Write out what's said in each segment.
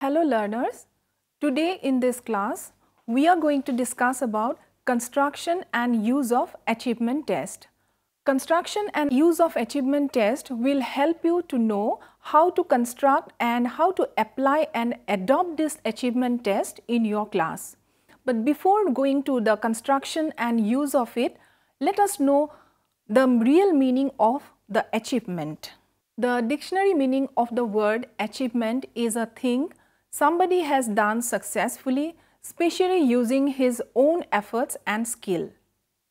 Hello learners, today in this class we are going to discuss about construction and use of achievement test. Construction and use of achievement test will help you to know how to construct and how to apply and adopt this achievement test in your class. But before going to the construction and use of it, let us know the real meaning of the achievement. The dictionary meaning of the word achievement is a thing somebody has done successfully, especially using his own efforts and skill.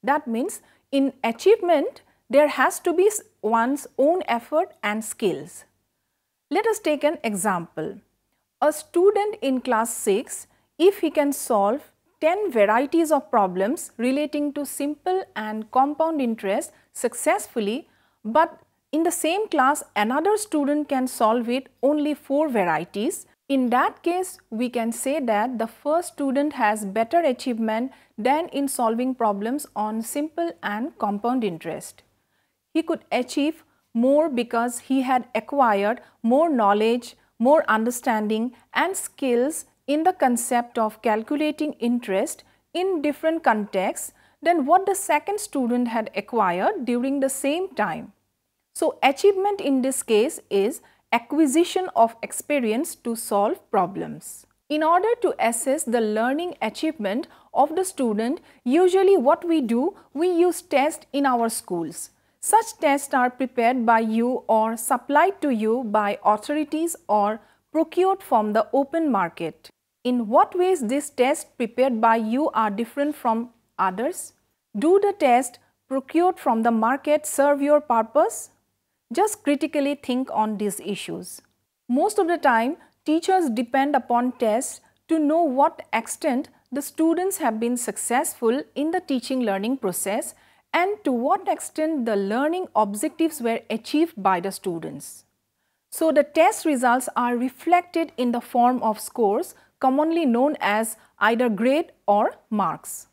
That means in achievement there has to be one's own effort and skills. Let us take an example. A student in class 6, if he can solve 10 varieties of problems relating to simple and compound interest successfully, but in the same class another student can solve it only 4 varieties, in that case we can say that the first student has better achievement than in solving problems on simple and compound interest. He could achieve more because he had acquired more knowledge, more understanding and skills in the concept of calculating interest in different contexts than what the second student had acquired during the same time. So, achievement in this case is acquisition of experience to solve problems. In order to assess the learning achievement of the student, usually what we do, we use tests in our schools. Such tests are prepared by you or supplied to you by authorities or procured from the open market. In what ways these tests prepared by you are different from others? Do the tests procured from the market serve your purpose? Just critically think on these issues. Most of the time, teachers depend upon tests to know what extent the students have been successful in the teaching learning process and to what extent the learning objectives were achieved by the students. So, the test results are reflected in the form of scores commonly known as either grade or marks.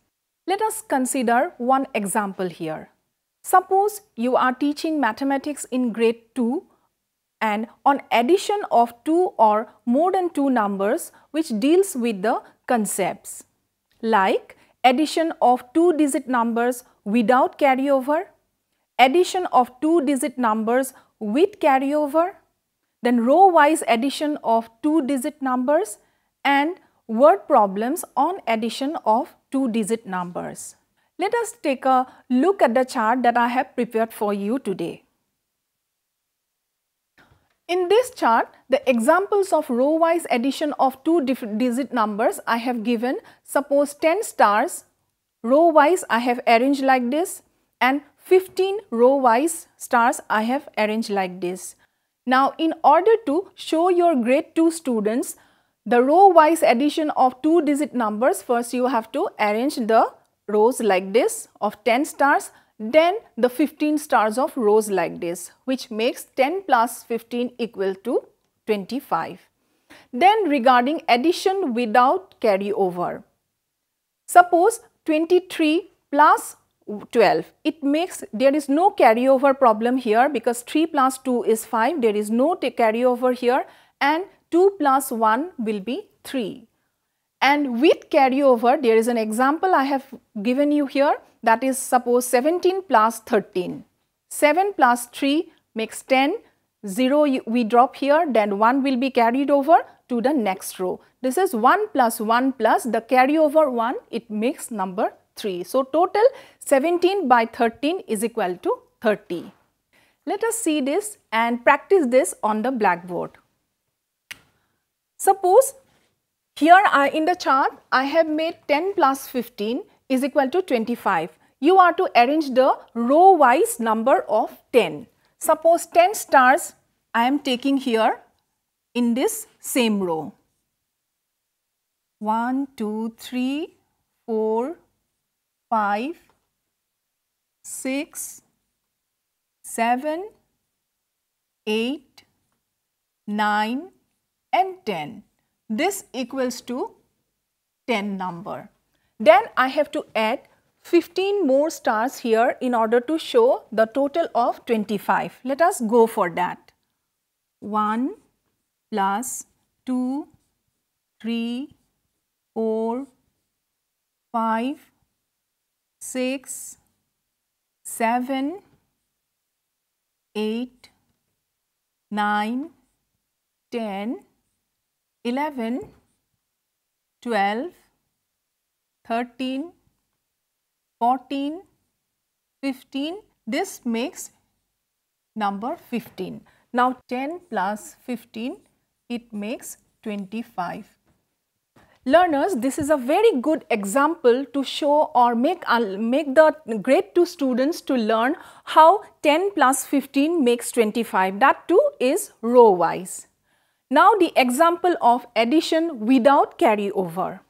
Let us consider one example here. Suppose you are teaching mathematics in grade 2 and on addition of 2 or more than 2 numbers which deals with the concepts like addition of 2-digit numbers without carryover, addition of 2-digit numbers with carryover, then row-wise addition of 2-digit numbers and word problems on addition of 2-digit numbers. Let us take a look at the chart that I have prepared for you today. In this chart, the examples of row-wise addition of 2-digit numbers I have given. Suppose 10 stars, row-wise I have arranged like this and 15 row-wise stars I have arranged like this. Now, in order to show your grade 2 students the row-wise addition of 2-digit numbers, first you have to arrange the rows like this of 10 stars, then the 15 stars of rows like this, which makes 10 plus 15 equal to 25. Then regarding addition without carryover, suppose 23 plus 12, it makes, there is no carryover problem here because 3 plus 2 is 5, there is no carryover here and 2 plus 1 will be 3. And with carryover, there is an example I have given you here, that is suppose 17 plus 13. 7 plus 3 makes 10, 0 we drop here, then 1 will be carried over to the next row. This is 1 plus 1 plus the carryover 1, it makes number 3. So, total 17 by 13 is equal to 30. Let us see this and practice this on the blackboard. Suppose here in the chart I have made 10 plus 15 is equal to 25. You are to arrange the row wise number of 10. Suppose 10 stars I am taking here in this same row. 1, 2, 3, 4, 5, 6, 7, 8, 9 and 10. This equals to 10 number. Then I have to add 15 more stars here in order to show the total of 25. Let us go for that. 1 plus 2 3, 4, 5, 6, 7, 8, 9, 10, 11, 12, 13, 14, 15. This makes number 15. Now 10 plus 15, it makes 25. Learners, this is a very good example to show or make the grade 2 students to learn how 10 plus 15 makes 25. That too is row wise. Now the example of addition without carryover.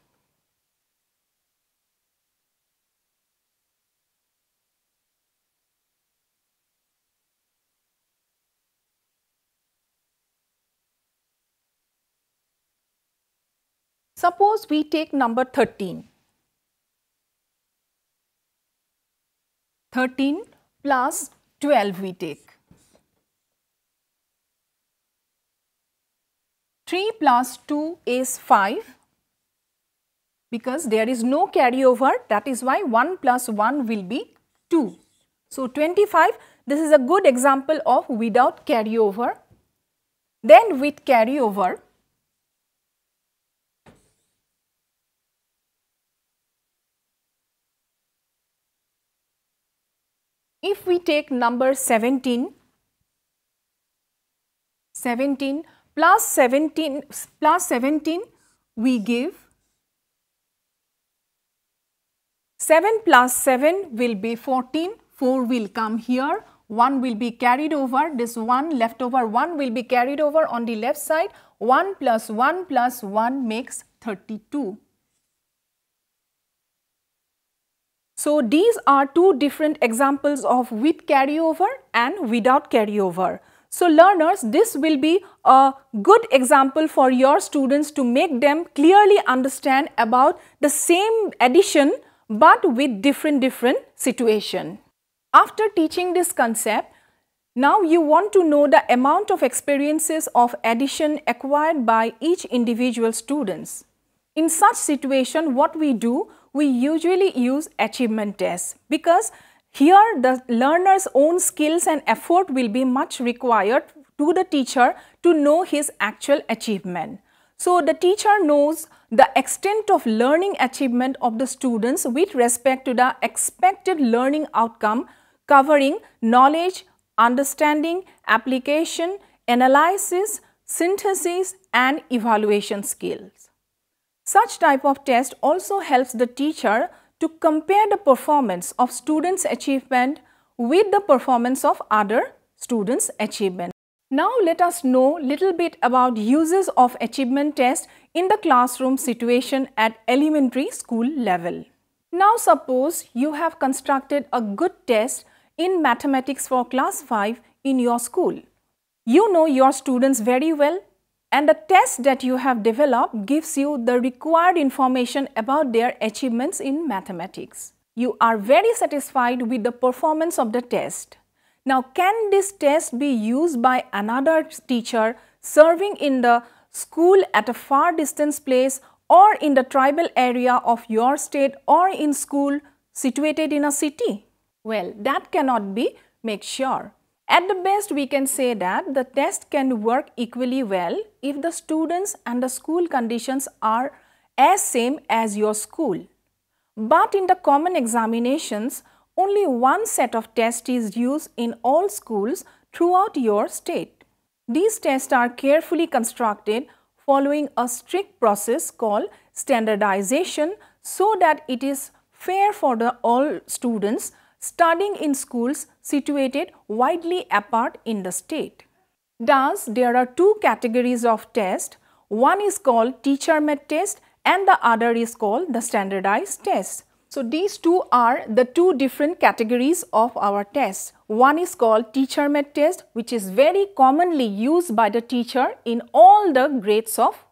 Suppose we take number 13. 13 plus 12 we take. 3 plus 2 is 5 because there is no carryover, that is why 1 plus 1 will be 2. So 25, this is a good example of without carryover. Then with carryover, if we take number 17 plus 17 we give 7 plus 7 will be 14, 4 will come here, 1 will be carried over, this 1 left over 1 will be carried over on the left side, 1 plus 1 makes 32. So these are two different examples of with carryover and without carryover. So learners, this will be a good example for your students to make them clearly understand about the same addition but with different situation. After teaching this concept, now you want to know the amount of experiences of addition acquired by each individual students. In such situation, what we do, we usually use achievement tests because here the learner's own skills and effort will be much required to the teacher to know his actual achievement. So the teacher knows the extent of learning achievement of the students with respect to the expected learning outcome covering knowledge, understanding, application, analysis, synthesis and evaluation skills. Such type of test also helps the teacher to compare the performance of students' achievement with the performance of other students' achievement. Now let us know little bit about uses of achievement test in the classroom situation at elementary school level. Now suppose you have constructed a good test in mathematics for class 5 in your school. You know your students very well, and the test that you have developed gives you the required information about their achievements in mathematics. You are very satisfied with the performance of the test. Now, can this test be used by another teacher serving in the school at a far distance place or in the tribal area of your state or in school situated in a city? Well, that cannot be made sure. At the best, we can say that the test can work equally well if the students and the school conditions are as same as your school. But in the common examinations, only one set of tests is used in all schools throughout your state. These tests are carefully constructed following a strict process called standardization so that it is fair for all students studying in schools situated widely apart in the state. Thus, there are two categories of test. One is called teacher-made test and the other is called the standardized test. So, these two are the two different categories of our tests. One is called teacher-made test, which is very commonly used by the teacher in all the grades of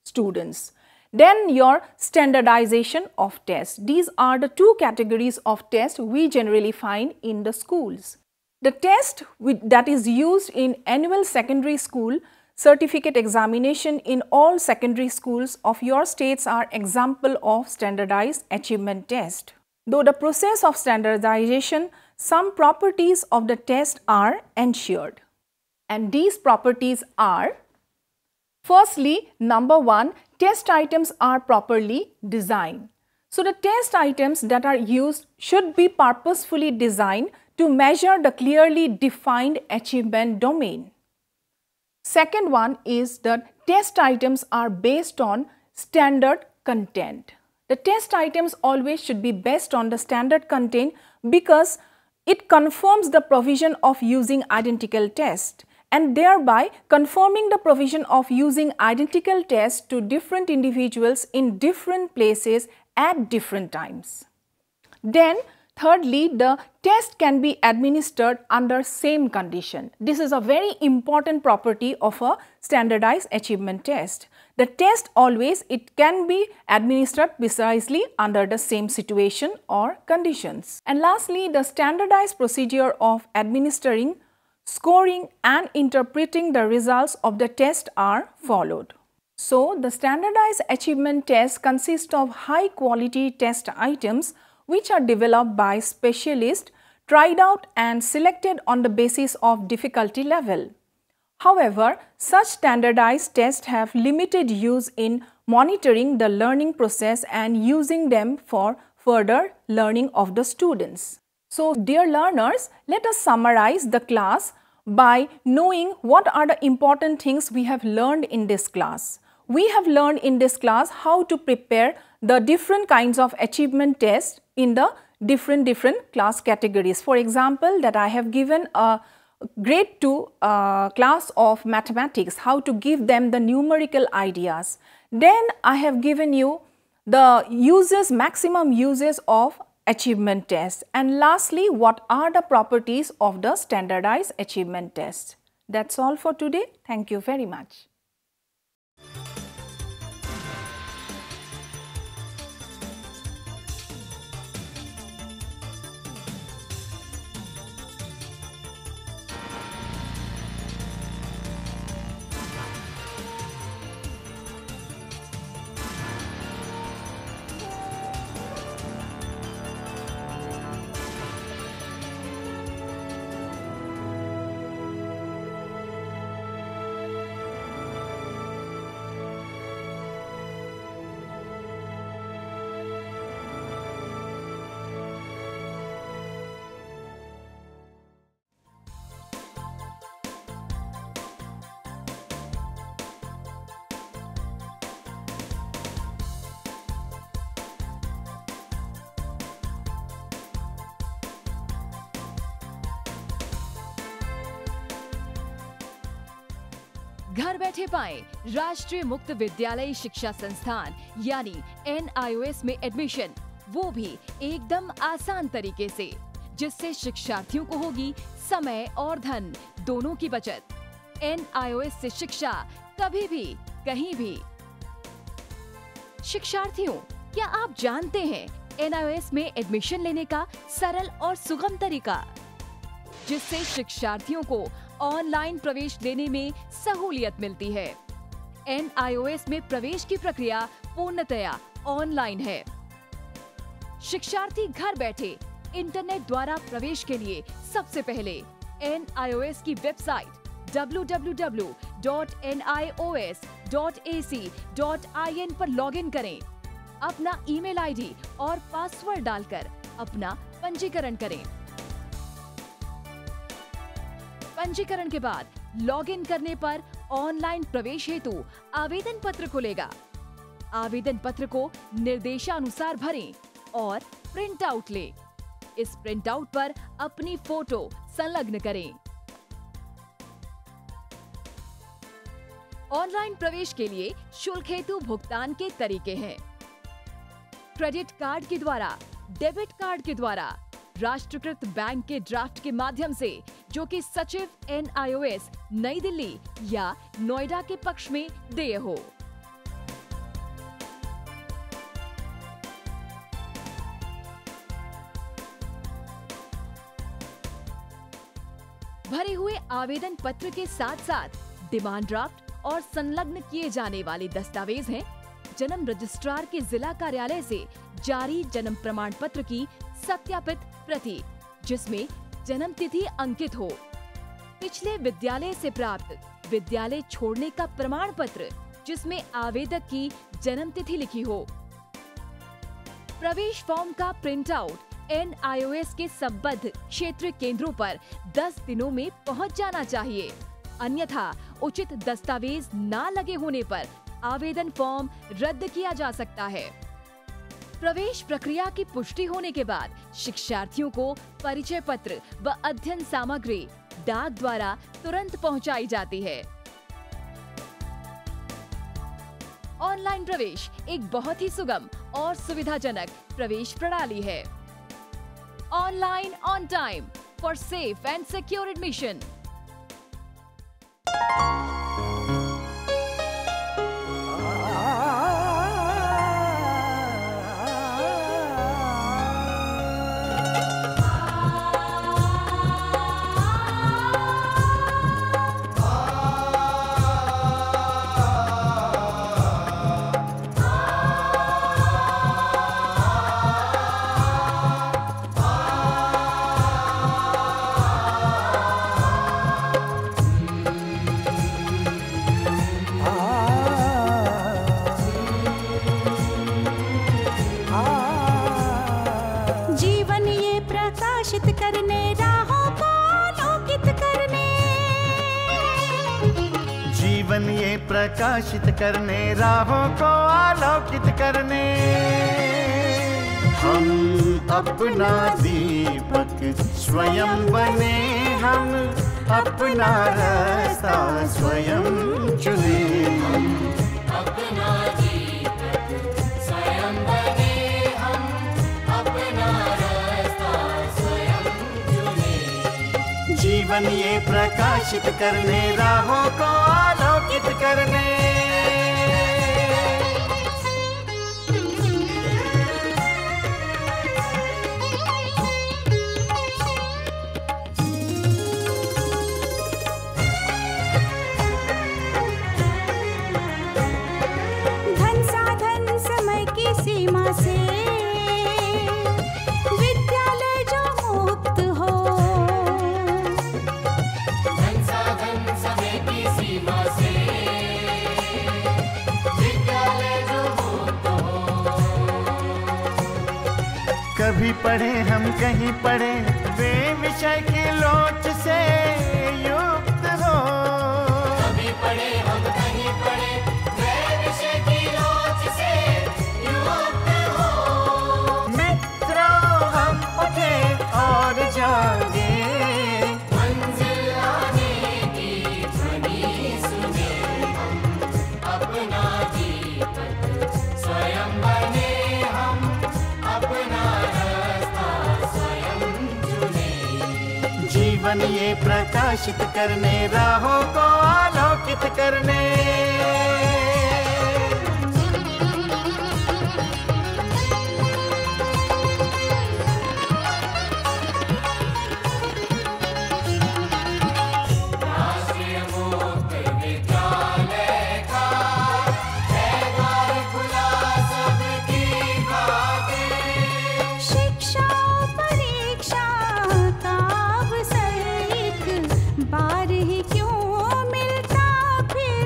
students. Then your standardization of tests. These are the two categories of tests we generally find in the schools. The test that is used in annual secondary school certificate examination in all secondary schools of your states are example of standardized achievement test. Though the process of standardization, some properties of the test are ensured. And these properties are: firstly, number 1, test items are properly designed. So the test items that are used should be purposefully designed to measure the clearly defined achievement domain. Second one is that test items are based on standard content. The test items always should be based on the standard content because it confirms the provision of using identical test and thereby confirming the provision of using identical tests to different individuals in different places at different times. Then thirdly, the test can be administered under same condition. This is a very important property of a standardized achievement test. The test always, it can be administered precisely under the same situation or conditions. And lastly, the standardized procedure of administering, scoring and interpreting the results of the test are followed. So, the standardized achievement test consists of high quality test items which are developed by specialists, tried out and selected on the basis of difficulty level. However, such standardized tests have limited use in monitoring the learning process and using them for further learning of the students. So, dear learners, let us summarize the class by knowing what are the important things we have learned in this class. We have learned in this class how to prepare the different kinds of achievement tests in the different class categories. For example, that I have given a grade 2 class of mathematics, how to give them the numerical ideas. Then I have given you the maximum uses of achievement tests. And lastly, what are the properties of the standardized achievement test. That's all for today. Thank you very much. घर बैठे पाएं राष्ट्रीय मुक्त विद्यालय शिक्षा संस्थान यानी NIOS में एडमिशन, वो भी एकदम आसान तरीके से, जिससे शिक्षार्थियों को होगी समय और धन दोनों की बचत। NIOS से शिक्षा कभी भी कहीं भी। शिक्षार्थियों, क्या आप जानते हैं NIOS में एडमिशन लेने का सरल और सुगम तरीका, जिससे शिक्षार्थियों को ऑनलाइन प्रवेश लेने में सहूलियत मिलती है। NIOS में प्रवेश की प्रक्रिया पूर्णतया ऑनलाइन है। शिक्षार्थी घर बैठे इंटरनेट द्वारा प्रवेश के लिए सबसे पहले NIOS की वेबसाइट www.nios.ac.in पर लॉगिन करें। अपना ईमेल आईडी और पासवर्ड डालकर अपना पंजीकरण करें। पंजीकरण के बाद लॉगिन करने पर ऑनलाइन प्रवेश हेतु आवेदन पत्र खुलेगा। आवेदन पत्र को निर्देशानुसार भरें और प्रिंट आउट लें। इस प्रिंट आउट पर अपनी फोटो संलग्न करें। ऑनलाइन प्रवेश के लिए शुल्क हेतु भुगतान के तरीके हैं: क्रेडिट कार्ड के द्वारा, डेबिट कार्ड के द्वारा, राष्ट्रीयकृत बैंक के ड्राफ्ट के माध्यम से, जो कि सचिव NIOS नई दिल्ली या नोएडा के पक्ष में देय हो। भरे हुए आवेदन पत्र के साथ साथ डिमांड ड्राफ्ट और संलग्न किए जाने वाले दस्तावेज हैं जन्म रजिस्ट्रार के जिला कार्यालय से जारी जन्म प्रमाण पत्र की सत्यापित प्रति, जिसमें जन्म तिथि अंकित हो, पिछले विद्यालय से प्राप्त विद्यालय छोड़ने का प्रमाण पत्र जिसमें आवेदक की जन्म तिथि लिखी हो, प्रवेश फॉर्म का प्रिंट आउट NIOS के संबद्ध क्षेत्रीय केंद्रों पर 10 दिनों में पहुंच जाना चाहिए, अन्यथा उचित दस्तावेज ना लगे होने पर आवेदन फॉर्म रद्द किया जा सकता है। प्रवेश प्रक्रिया की पुष्टि होने के बाद शिक्षार्थियों को परिचय पत्र व अध्ययन सामग्री डाक द्वारा तुरंत पहुंचाई जाती है। ऑनलाइन प्रवेश एक बहुत ही सुगम और सुविधाजनक प्रवेश प्रणाली है। Online on time for safe and secure admission. जीवन ये प्रकाशित करने, राहों को आलोकित करने, हम अपना दीपक स्वयं बने, हम अपना रास्ता स्वयं चुने। हम अपना दीपक स्वयं बने, हम अपना रास्ता स्वयं चुने। जीवन ये प्रकाशित करने, राहों को आलोकित करने। धन साधन समय की सीमा से विद्यालय जो मुक्त हो, धन साधन समय की सीमा से विद्यालय जो मुक्त हो। कभी पढ़े हम कहीं पढ़े, वे विषय की लोच से युक्त हो। कभी पढ़े हम कहीं पढ़े, वे विषय की लोच से युक्त हो। मित्रों हम उठे और जागे, मंजिल आने की ध्वनि सुने। हम अपना दीपक स्वयं बने, हम अपना रास्ता स्वयं चुने। जीवन ये प्रकाशित करने, राहों को आलोकित करने। राष्ट्रीय मुक्त विद्यालय का है द्वार खुला सबकी खातिर। शिक्षा परीक्षा का अवसर एक बार ही क्यों मिलता फिर।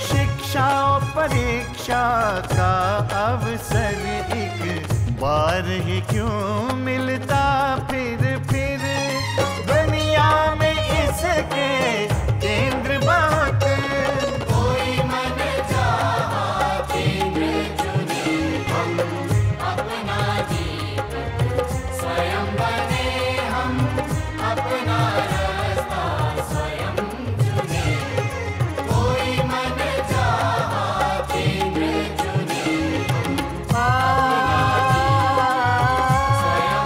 शिक्षा और परीक्षा का अवसर एक बार ही क्यों मिलता फिर। दुनिया में इसके केंद्र बहुत, कोई मन चाहा केंद्र चुने। हम अपना दीपक स्वयं बने, हम अपना रास्ता स्वयं चुने। कोई मन चाहा केंद्र चुने। स्वयं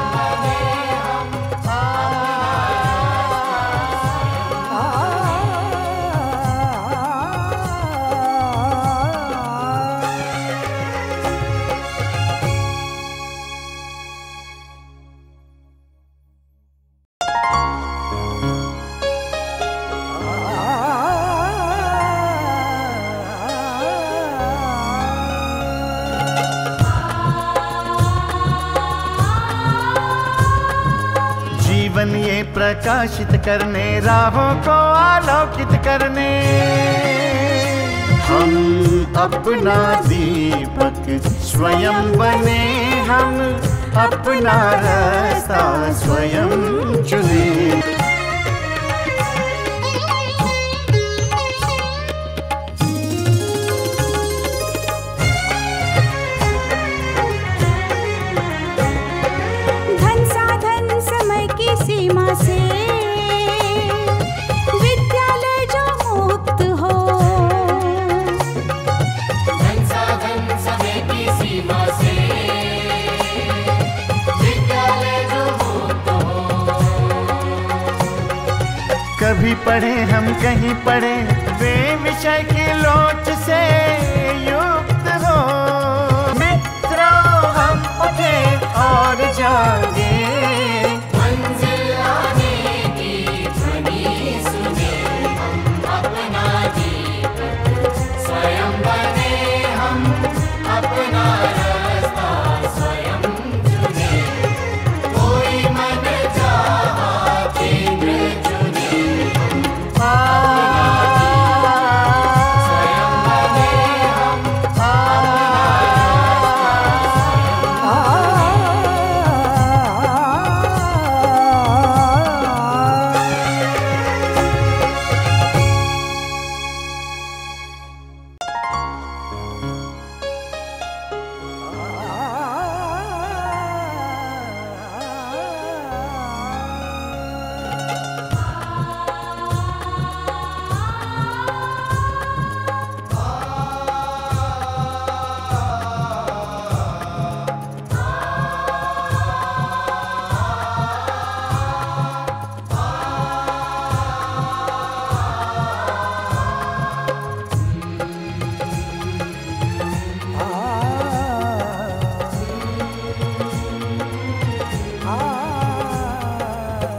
ये प्रकाशित करने, राहों को आलोकित करने। हम अपना दीपक स्वयं बने, हम अपना रास्ता स्वयं चुने। धन साधन समय की सीमा से विद्यालय जो मुक्त हो, धन साधन समय की सीमा से विद्यालय जो मुक्त हो। कभी पढ़े हम कहीं पढ़े, वे विषय की लोच से युक्त हो। मित्रों हम उठे और जागे, मंजिल आने की ध्वनि सुने। हम अपना दीपक स्वयं बने, हम अपना रास्ता स्वयं चुने। कोई मन चाहा केंद्र चुने। स्वयं बने, हम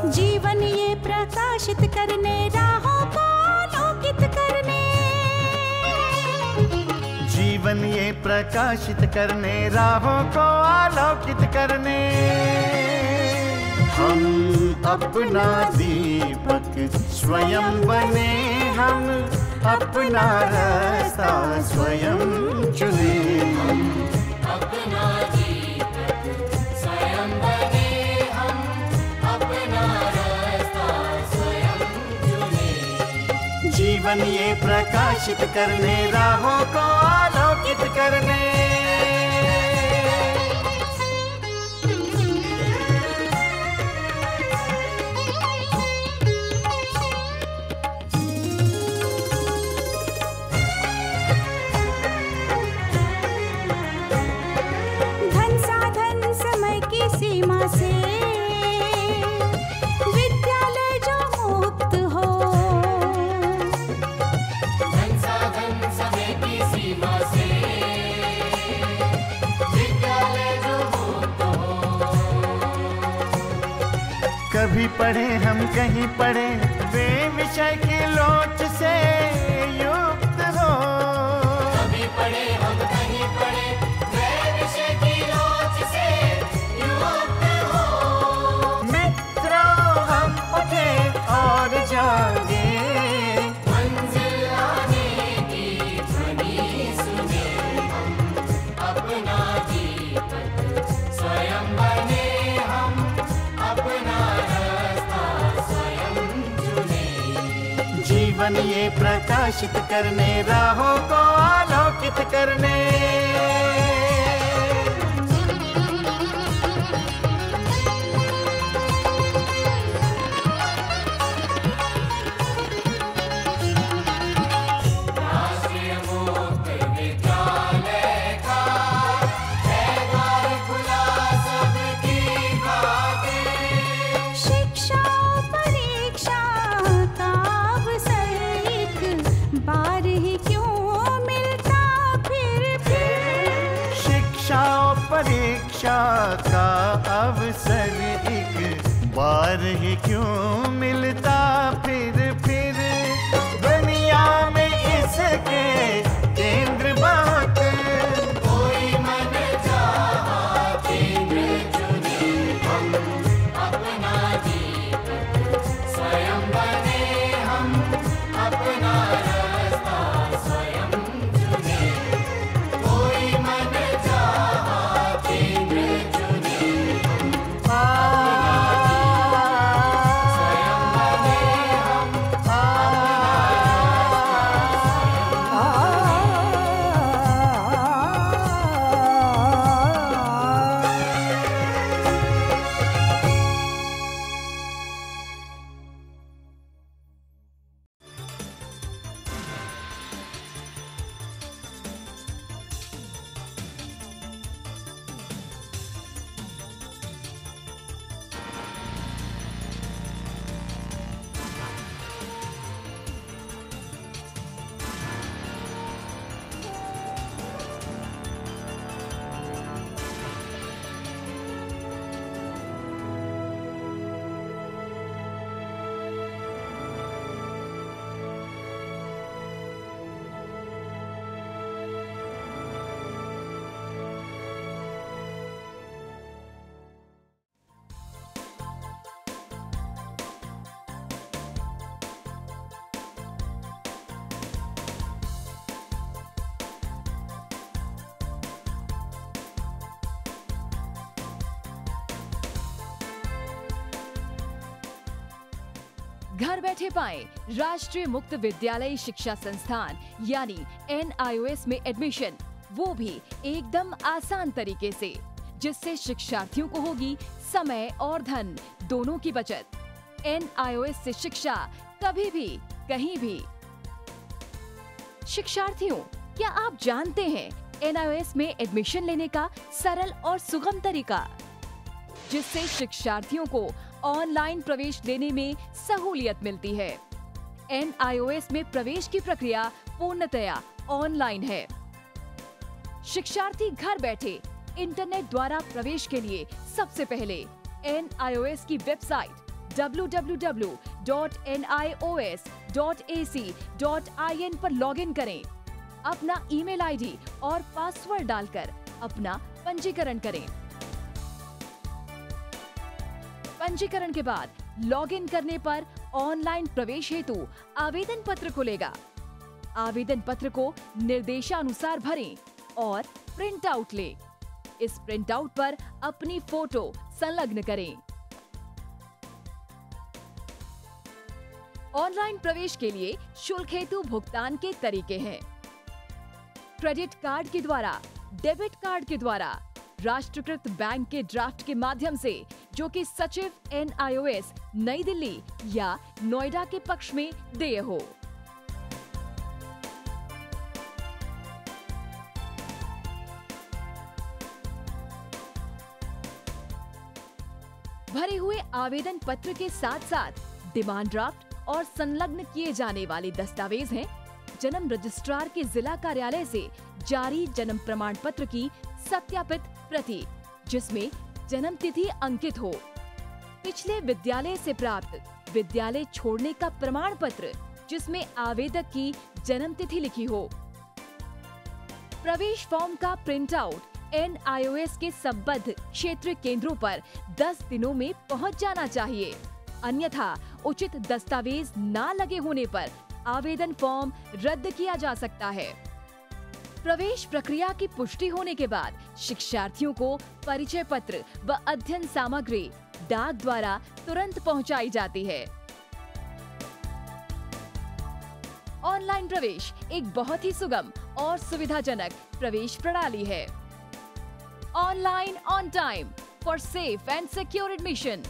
जीवन ये प्रकाशित करने, राहों को आलोकित करने। जीवन ये प्रकाशित करने, राहों को आलोकित करने। हम अपना दीपक स्वयं बने, हम अपना रास्ता स्वयं चुने। अपना दीपक स्वयं बने, हम अपना रास्ता स्वयं चुने। जीवन ये प्रकाशित करने, राहों को आलोकित करने। धन साधन समय की सीमा से विद्यालय जो मुक्त हो, धन साधन समय की सीमा से विद्यालय जो मुक्त हो। कभी पढ़े हम कहीं पढ़े, वे विषय की लोच से युक्त हो। कभी पढ़े हम कहीं पढ़े, वे विषय की लोच से युक्त हो। मित्रों हम उठे और जागे, मंजिल आने की ध्वनि सुने। हम अपना दीपक स्वयं बने, हम अपना रास्ता स्वयं चुने। जीवन ये प्रकाशित करने, राहों को आलोकित करने। राष्ट्रीय मुक्त विद्यालय का है द्वार खुला सबकी खातिर। शिक्षा परीक्षा का अवसर एक बार ही क्यों मिलता फिर। शिक्षा और परीक्षा का अवसर एक बार ही क्यों मिलता फिर। दुनिया में इसके केंद्र बहुत, कोई मन चाहा केंद्र चुने। हम अपना दीपक घर बैठे पाएं राष्ट्रीय मुक्त विद्यालय शिक्षा संस्थान यानी NIOS में एडमिशन, वो भी एकदम आसान तरीके से, जिससे शिक्षार्थियों को होगी समय और धन दोनों की बचत। NIOS से शिक्षा कभी भी कहीं भी। शिक्षार्थियों, क्या आप जानते हैं NIOS में एडमिशन लेने का सरल और सुगम तरीका, जिससे शिक्षार्थियों को ऑनलाइन प्रवेश लेने में सहूलियत मिलती है। NIOS में प्रवेश की प्रक्रिया पूर्णतया ऑनलाइन है। शिक्षार्थी घर बैठे इंटरनेट द्वारा प्रवेश के लिए सबसे पहले NIOS की वेबसाइट www.nios.ac.in पर लॉगिन करें। अपना ईमेल आईडी और पासवर्ड डालकर अपना पंजीकरण करें। पंजीकरण के बाद लॉगिन करने पर ऑनलाइन प्रवेश हेतु आवेदन पत्र खुलेगा। आवेदन पत्र को निर्देशानुसार भरें और प्रिंट आउट लें। इस प्रिंट आउट पर अपनी फोटो संलग्न करें। ऑनलाइन प्रवेश के लिए शुल्क हेतु भुगतान के तरीके हैं: क्रेडिट कार्ड के द्वारा, डेबिट कार्ड के द्वारा, राष्ट्रीयकृत बैंक के ड्राफ्ट के माध्यम से, जो कि सचिव NIOS नई दिल्ली या नोएडा के पक्ष में देय हो। भरे हुए आवेदन पत्र के साथ साथ डिमांड ड्राफ्ट और संलग्न किए जाने वाले दस्तावेज हैं: जन्म रजिस्ट्रार के जिला कार्यालय से जारी जन्म प्रमाण पत्र की सत्यापित प्रति, जिसमें जन्म तिथि अंकित हो, पिछले विद्यालय से प्राप्त विद्यालय छोड़ने का प्रमाण पत्र, जिसमें आवेदक की जन्म तिथि लिखी हो। प्रवेश फॉर्म का प्रिंट आउट NIOS के संबद्ध क्षेत्रीय केंद्रों पर 10 दिनों में पहुंच जाना चाहिए, अन्यथा उचित दस्तावेज न लगे होने पर आवेदन फॉर्म रद्द किया जा सकता है। प्रवेश प्रक्रिया की पुष्टि होने के बाद शिक्षार्थियों को परिचय पत्र व अध्ययन सामग्री डाक द्वारा तुरंत पहुंचाई जाती है। ऑनलाइन प्रवेश एक बहुत ही सुगम और सुविधाजनक प्रवेश प्रणाली है। Online on time for safe and secure admission.